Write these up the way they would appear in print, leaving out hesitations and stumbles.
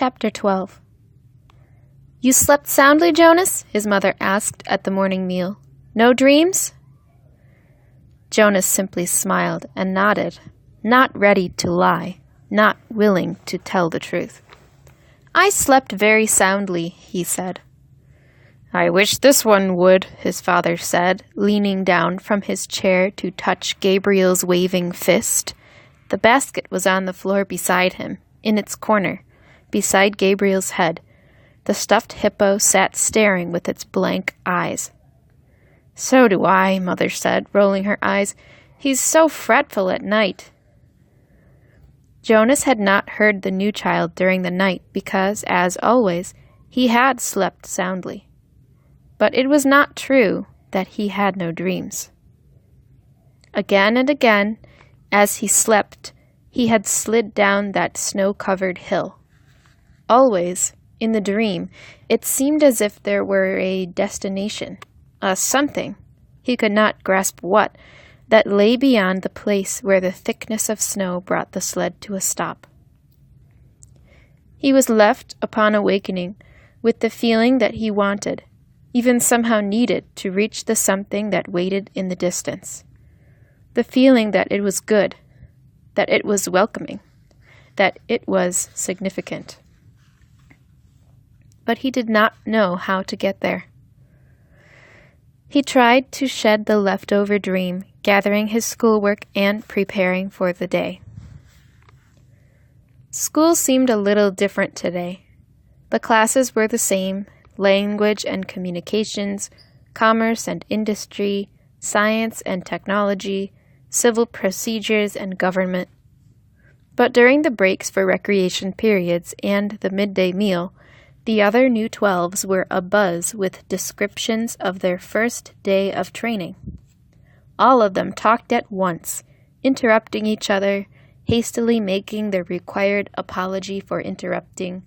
Chapter 12. "You slept soundly, Jonas?" his mother asked at the morning meal. "No dreams?" Jonas simply smiled and nodded, not ready to lie, not willing to tell the truth. "I slept very soundly," he said. "I wish this one would," his father said, leaning down from his chair to touch Gabriel's waving fist. The basket was on the floor beside him, in its corner, beside Gabriel's head. The stuffed hippo sat staring with its blank eyes. "So do I," Mother said, rolling her eyes. "He's so fretful at night." Jonas had not heard the new child during the night because, as always, he had slept soundly. But it was not true that he had no dreams. Again and again, as he slept, he had slid down that snow-covered hill. Always, in the dream, it seemed as if there were a destination, a something, he could not grasp what, that lay beyond the place where the thickness of snow brought the sled to a stop. He was left, upon awakening, with the feeling that he wanted, even somehow needed, to reach the something that waited in the distance. The feeling that it was good, that it was welcoming, that it was significant. But he did not know how to get there. He tried to shed the leftover dream, gathering his schoolwork and preparing for the day. School seemed a little different today. The classes were the same: language and communications, commerce and industry, science and technology, civil procedures and government. But during the breaks for recreation periods and the midday meal, the other new 12s were abuzz with descriptions of their first day of training. All of them talked at once, interrupting each other, hastily making the required apology for interrupting,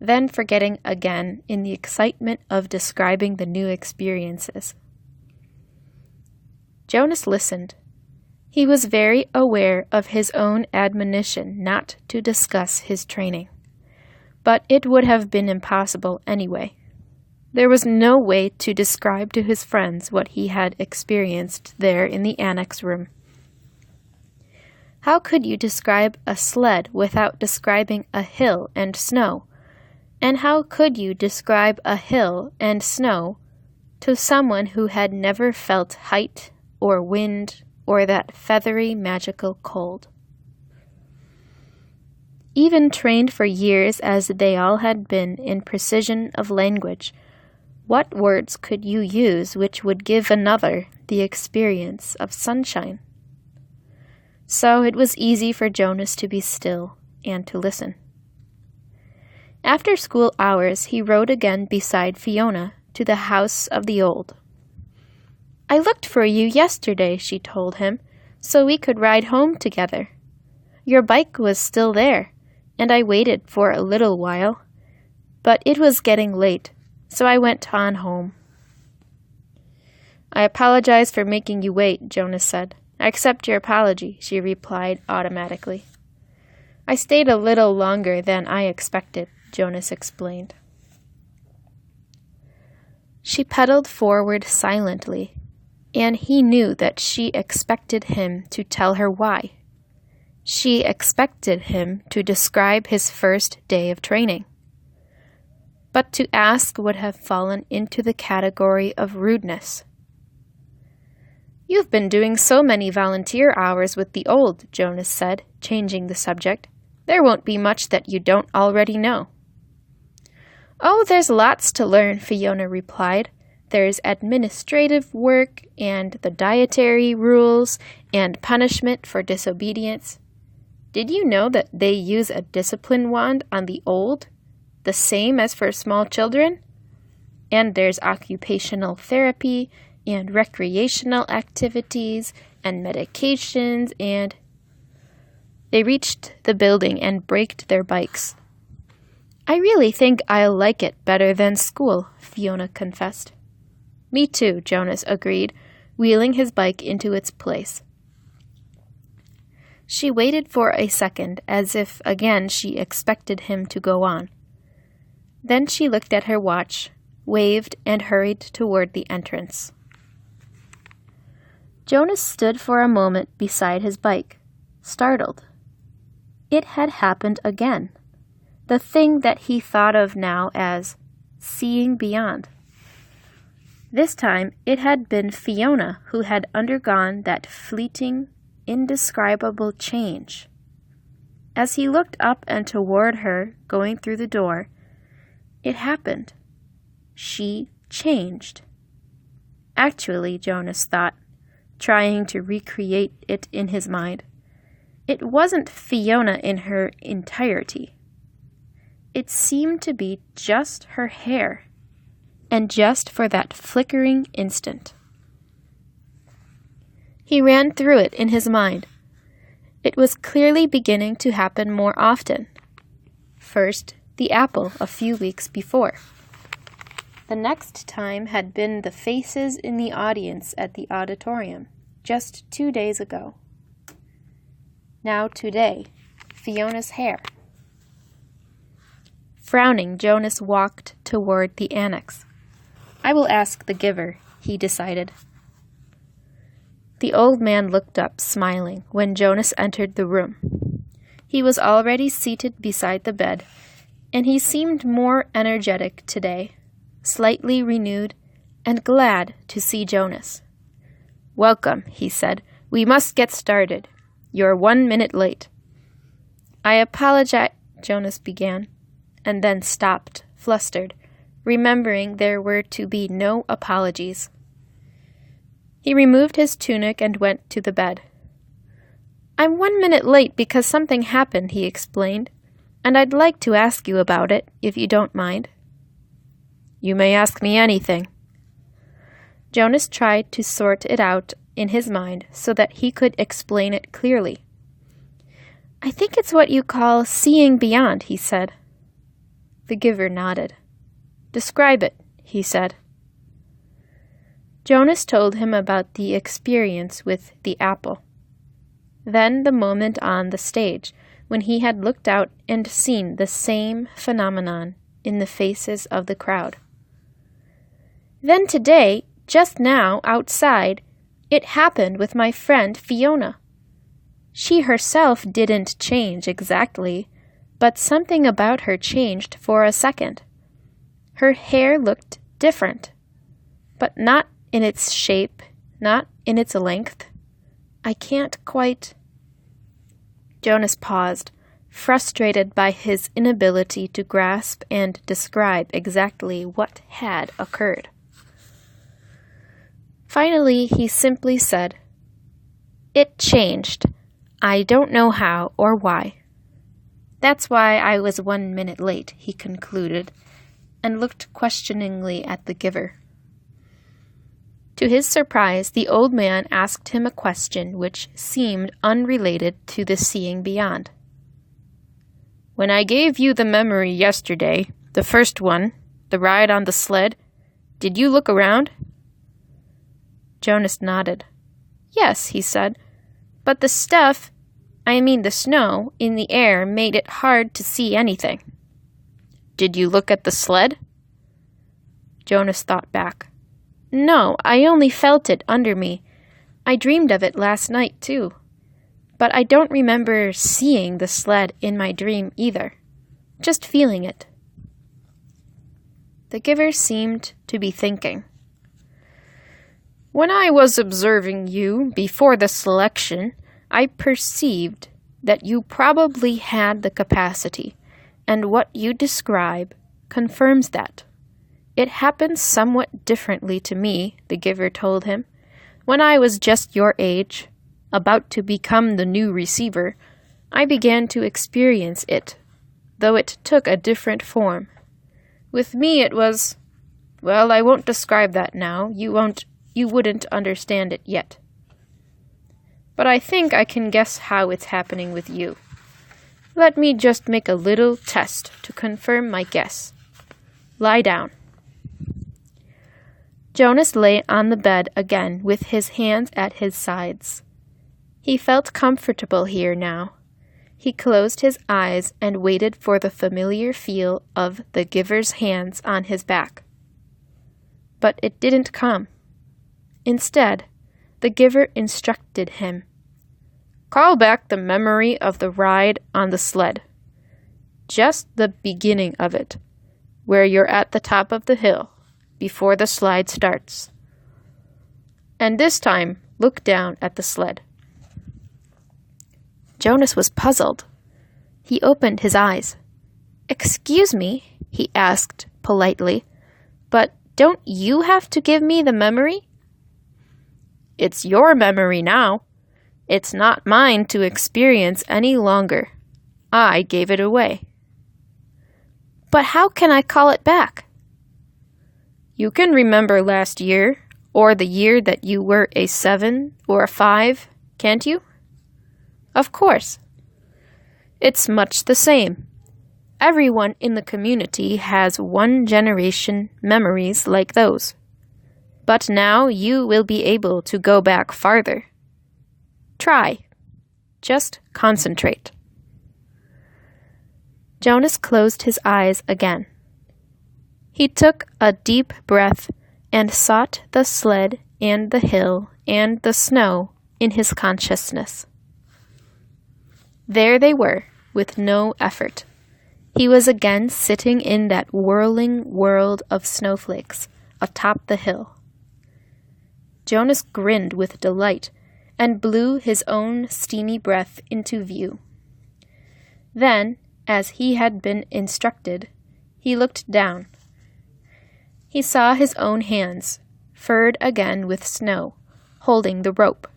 then forgetting again in the excitement of describing the new experiences. Jonas listened. He was very aware of his own admonition not to discuss his training. But it would have been impossible anyway. There was no way to describe to his friends what he had experienced there in the annex room. How could you describe a sled without describing a hill and snow? And how could you describe a hill and snow to someone who had never felt height or wind or that feathery magical cold? Even trained for years as they all had been in precision of language, what words could you use which would give another the experience of sunshine? So it was easy for Jonas to be still and to listen. After school hours, he rode again beside Fiona to the house of the old. "I looked for you yesterday," she told him, "so we could ride home together. Your bike was still there, and I waited for a little while, but it was getting late, so I went on home." "I apologize for making you wait," Jonas said. "I accept your apology," she replied automatically. "I stayed a little longer than I expected," Jonas explained. She pedaled forward silently, and he knew that she expected him to tell her why. She expected him to describe his first day of training. But to ask would have fallen into the category of rudeness. "You've been doing so many volunteer hours with the old," Jonas said, changing the subject. "There won't be much that you don't already know." "Oh, there's lots to learn," Fiona replied. "There's administrative work, and the dietary rules, and punishment for disobedience. Did you know that they use a discipline wand on the old, the same as for small children? And there's occupational therapy, and recreational activities, and medications, and—" They reached the building and braked their bikes. "I really think I'll like it better than school," Fiona confessed. "Me too," Jonas agreed, wheeling his bike into its place. She waited for a second, as if again she expected him to go on. Then she looked at her watch, waved, and hurried toward the entrance. Jonas stood for a moment beside his bike, startled. It had happened again. The thing that he thought of now as seeing beyond. This time it had been Fiona who had undergone that fleeting, indescribable change. As he looked up and toward her, going through the door, it happened. She changed. Actually, Jonas thought, trying to recreate it in his mind, it wasn't Fiona in her entirety. It seemed to be just her hair, and just for that flickering instant. He ran through it in his mind. It was clearly beginning to happen more often. First, the apple a few weeks before. The next time had been the faces in the audience at the auditorium, just 2 days ago. Now today, Fiona's hair. Frowning, Jonas walked toward the annex. I will ask the giver, he decided. The old man looked up, smiling, when Jonas entered the room. He was already seated beside the bed, and he seemed more energetic today, slightly renewed, and glad to see Jonas. Welcome, he said. We must get started. You're 1 minute late. I apologize, Jonas began, and then stopped, flustered, remembering there were to be no apologies. He removed his tunic and went to the bed. I'm 1 minute late because something happened, he explained, and I'd like to ask you about it, if you don't mind. You may ask me anything. Jonas tried to sort it out in his mind so that he could explain it clearly. I think it's what you call seeing beyond, he said. The giver nodded. Describe it, he said. Jonas told him about the experience with the apple. Then the moment on the stage, when he had looked out and seen the same phenomenon in the faces of the crowd. Then today, just now, outside, it happened with my friend Fiona. She herself didn't change exactly, but something about her changed for a second. Her hair looked different, but not in its shape, not in its length. I can't quite... Jonas paused, frustrated by his inability to grasp and describe exactly what had occurred. Finally, he simply said, It changed. I don't know how or why. That's why I was 1 minute late, he concluded, and looked questioningly at the giver. To his surprise, the old man asked him a question which seemed unrelated to the seeing beyond. When I gave you the memory yesterday, the first one, the ride on the sled, did you look around? Jonas nodded. Yes, he said, but the snow in the air made it hard to see anything. Did you look at the sled? Jonas thought back. No, I only felt it under me. I dreamed of it last night, too. But I don't remember seeing the sled in my dream either. Just feeling it. The giver seemed to be thinking. When I was observing you before the selection, I perceived that you probably had the capacity, and what you describe confirms that. It happened somewhat differently to me, the giver told him. When I was just your age, about to become the new receiver, I began to experience it, though it took a different form. With me it was, well, I won't describe that now. You wouldn't understand it yet. But I think I can guess how it's happening with you. Let me just make a little test to confirm my guess. Lie down. Jonas lay on the bed again with his hands at his sides. He felt comfortable here now. He closed his eyes and waited for the familiar feel of the giver's hands on his back. But it didn't come. Instead, the giver instructed him. Call back the memory of the ride on the sled. Just the beginning of it, where you're at the top of the hill, before the slide starts. And this time, look down at the sled. Jonas was puzzled. He opened his eyes. Excuse me, he asked politely, but don't you have to give me the memory? It's your memory now. It's not mine to experience any longer. I gave it away. But how can I call it back? You can remember last year, or the year that you were a 7 or a 5, can't you? Of course. It's much the same. Everyone in the community has one-generation memories like those. But now you will be able to go back farther. Try. Just concentrate. Jonas closed his eyes again. He took a deep breath and sought the sled and the hill and the snow in his consciousness. There they were, with no effort. He was again sitting in that whirling world of snowflakes atop the hill. Jonas grinned with delight and blew his own steamy breath into view. Then, as he had been instructed, he looked down. He saw his own hands, furred again with snow, holding the rope.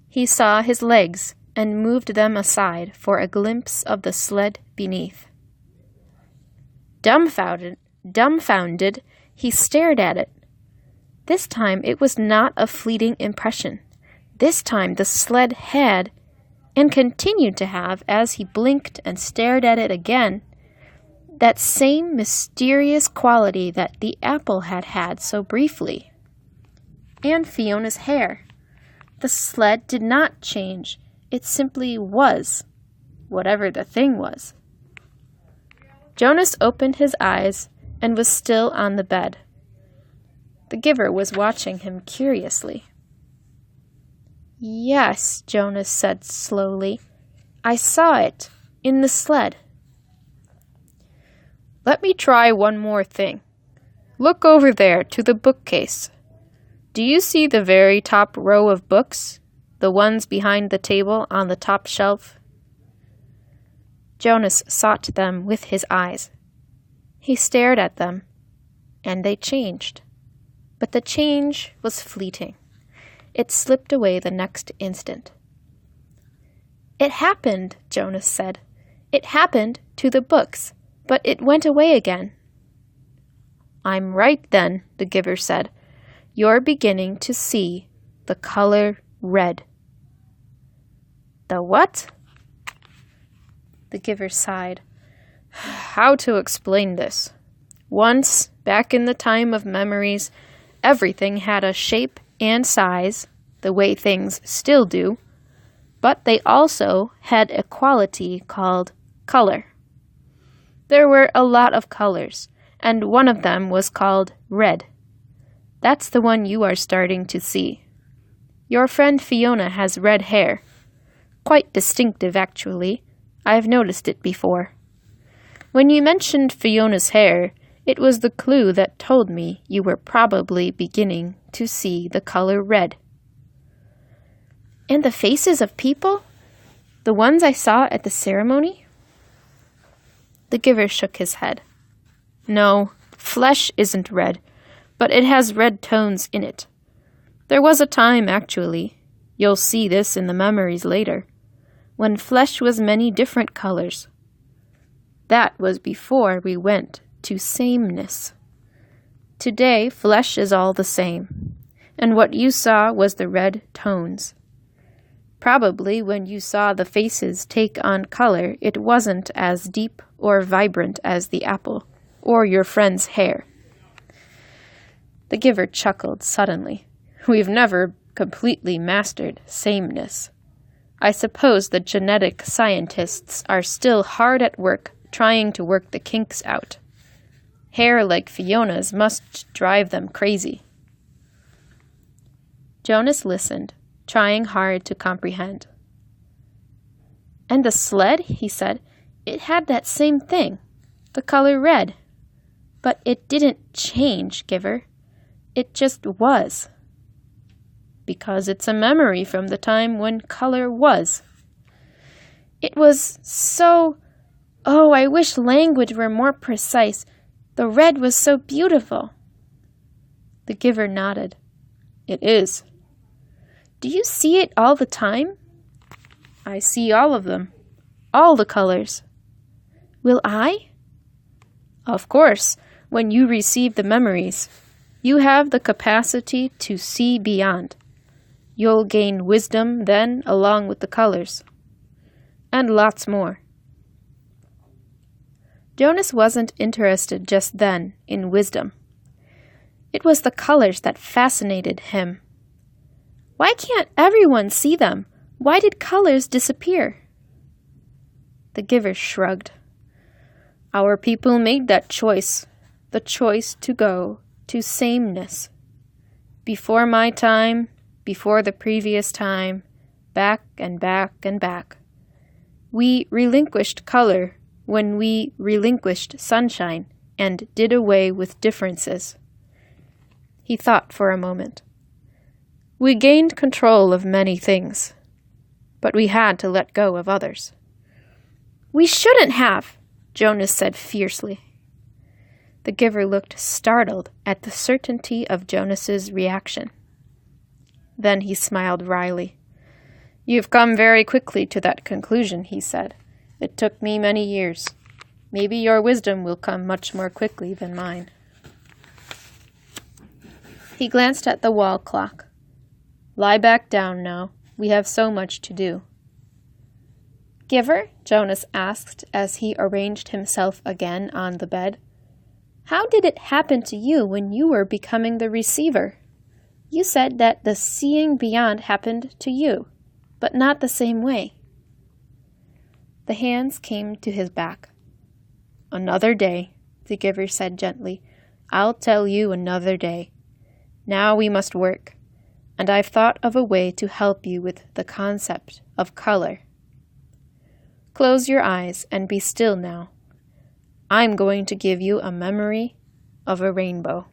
He saw his legs and moved them aside for a glimpse of the sled beneath. Dumbfounded, he stared at it. This time it was not a fleeting impression. This time the sled had, and continued to have as he blinked and stared at it again, that same mysterious quality that the apple had had so briefly. And Fiona's hair. The sled did not change. It simply was, whatever the thing was. Jonas opened his eyes and was still on the bed. The giver was watching him curiously. Yes, Jonas said slowly. I saw it, in the sled. Let me try one more thing. Look over there to the bookcase. Do you see the very top row of books? The ones behind the table on the top shelf? Jonas sought them with his eyes. He stared at them, and they changed. But the change was fleeting. It slipped away the next instant. It happened, Jonas said. It happened to the books, but it went away again. I'm right then, the giver said. You're beginning to see the color red. The what? The giver sighed. How to explain this? Once, back in the time of memories, everything had a shape and size, the way things still do, but they also had a quality called color. There were a lot of colors, and one of them was called red. That's the one you are starting to see. Your friend Fiona has red hair. Quite distinctive, actually. I've noticed it before. When you mentioned Fiona's hair, it was the clue that told me you were probably beginning to see the color red. And the faces of people? The ones I saw at the ceremony? The giver shook his head. No, flesh isn't red, but it has red tones in it. There was a time, actually, you'll see this in the memories later, when flesh was many different colors. That was before we went to sameness. Today, flesh is all the same, and what you saw was the red tones. Probably when you saw the faces take on color, it wasn't as deep or vibrant as the apple or your friend's hair. The giver chuckled suddenly. We've never completely mastered sameness. I suppose the genetic scientists are still hard at work trying to work the kinks out. Hair like Fiona's must drive them crazy. Jonas listened, trying hard to comprehend. And the sled, he said, it had that same thing, the color red. But it didn't change, Giver. It just was. Because it's a memory from the time when color was. It was so... Oh, I wish language were more precise. The red was so beautiful. The Giver nodded. It is. Do you see it all the time? I see all of them. All the colors. Will I? Of course, when you receive the memories, you have the capacity to see beyond. You'll gain wisdom then along with the colors. And lots more. Jonas wasn't interested just then in wisdom. It was the colors that fascinated him. Why can't everyone see them? Why did colors disappear? The Giver shrugged. Our people made that choice, the choice to go to sameness. Before my time, before the previous time, back and back and back. We relinquished color when we relinquished sunshine and did away with differences. He thought for a moment. We gained control of many things, but we had to let go of others. We shouldn't have, Jonas said fiercely. The Giver looked startled at the certainty of Jonas's reaction. Then he smiled wryly. You've come very quickly to that conclusion, he said. It took me many years. Maybe your wisdom will come much more quickly than mine. He glanced at the wall clock. Lie back down now. We have so much to do. Giver, Jonas asked as he arranged himself again on the bed. How did it happen to you when you were becoming the receiver? You said that the seeing beyond happened to you, but not the same way. The hands came to his back. Another day, the Giver said gently. I'll tell you another day. Now we must work, and I've thought of a way to help you with the concept of color. Close your eyes and be still now. I'm going to give you a memory of a rainbow.